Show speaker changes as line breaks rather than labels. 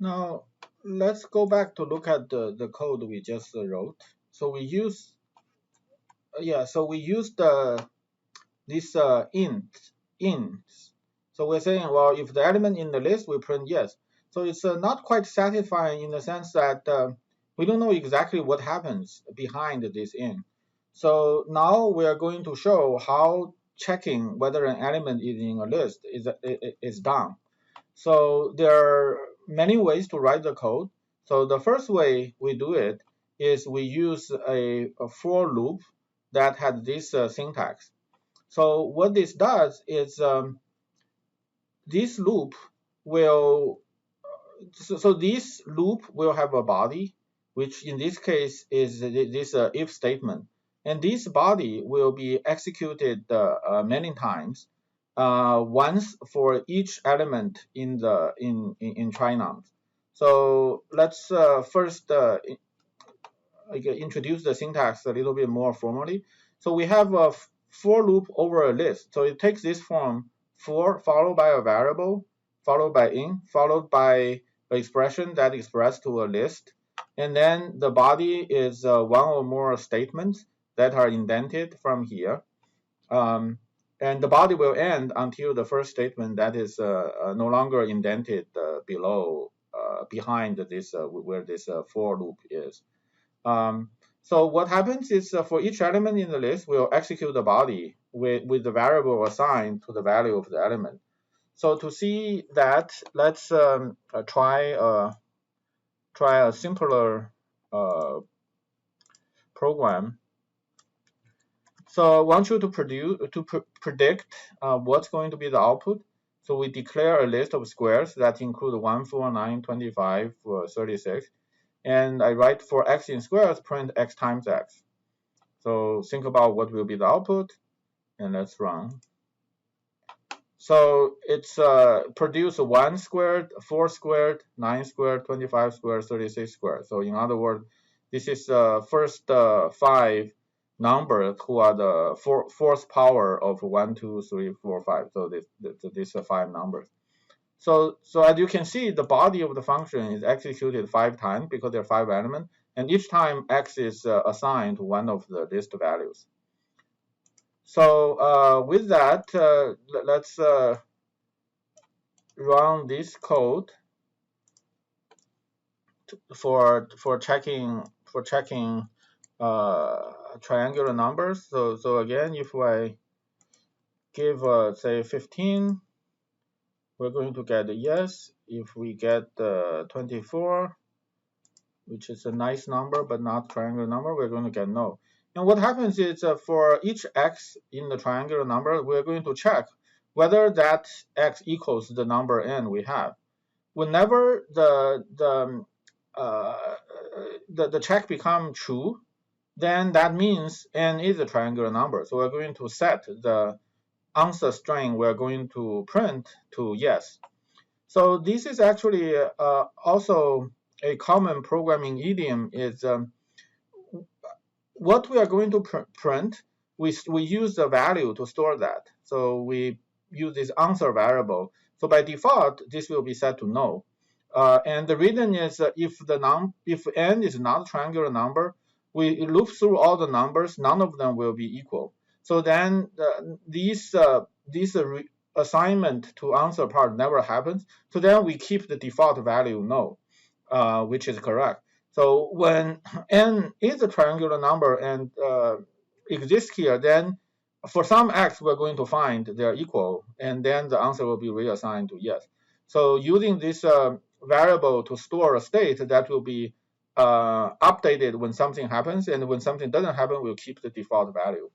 Now let's go back to look at the code we just wrote. So we use so we use this ints. So we're saying, well, if the element in the list, we print yes. So it's not quite satisfying in the sense that we don't know exactly what happens behind this int. So now we are going to show how checking whether an element is in a list is done. So there are many ways to write the code. So the first way we do it is we use a for loop that has this syntax. So what this does is this loop will, so this loop will have a body, which in this case is this if statement. And this body will be executed many times, once for each element in trinums. So let's first introduce the syntax a little bit more formally. So we have a for loop over a list. So it takes this form: for followed by a variable, followed by int, followed by an expression that expressed to a list, and then the body is one or more statements that are indented from here. And the body will end until the first statement that is no longer indented behind this where this for loop is. So what happens is for each element in the list, we'll execute the body with the variable assigned to the value of the element. So to see that, let's try a simpler program. So I want you to predict what's going to be the output. So we declare a list of squares that include 1, 4, 9, 25, 36. And I write for x in squares, print x times x. So think about what will be the output, and let's run. So it's produce 1 squared, 4 squared, 9 squared, 25 squared, 36 squared. So in other words, this is the first 5 numbers who are the fourth power of 1, 2, 3, 4, 5. So these are 5 numbers. So as you can see, the body of the function is executed 5 times because there are 5 elements, and each time x is assigned to one of the list values. So with that, let's run this code for checking triangular numbers. So again, if I give say 15. We're going to get a yes. If we get 24, which is a nice number but not triangular number, we're going to get no. And what happens is for each x in the triangular number, we're going to check whether that x equals the number n we have. Whenever the check becomes true, then that means n is a triangular number. So we're going to set the answer string we're going to print to yes. So this is actually also a common programming idiom. Is what we are going to print, we use the value to store that. So we use this answer variable. So by default, this will be set to no. And the reason is if n is not a triangular number, we loop through all the numbers, none of them will be equal. So then this assignment to answer part never happens. So then we keep the default value no, which is correct. So when n is a triangular number and exists here, then for some x we're going to find they're equal, and then the answer will be reassigned to yes. So using this variable to store a state that will be updated when something happens, and when something doesn't happen, we'll keep the default value.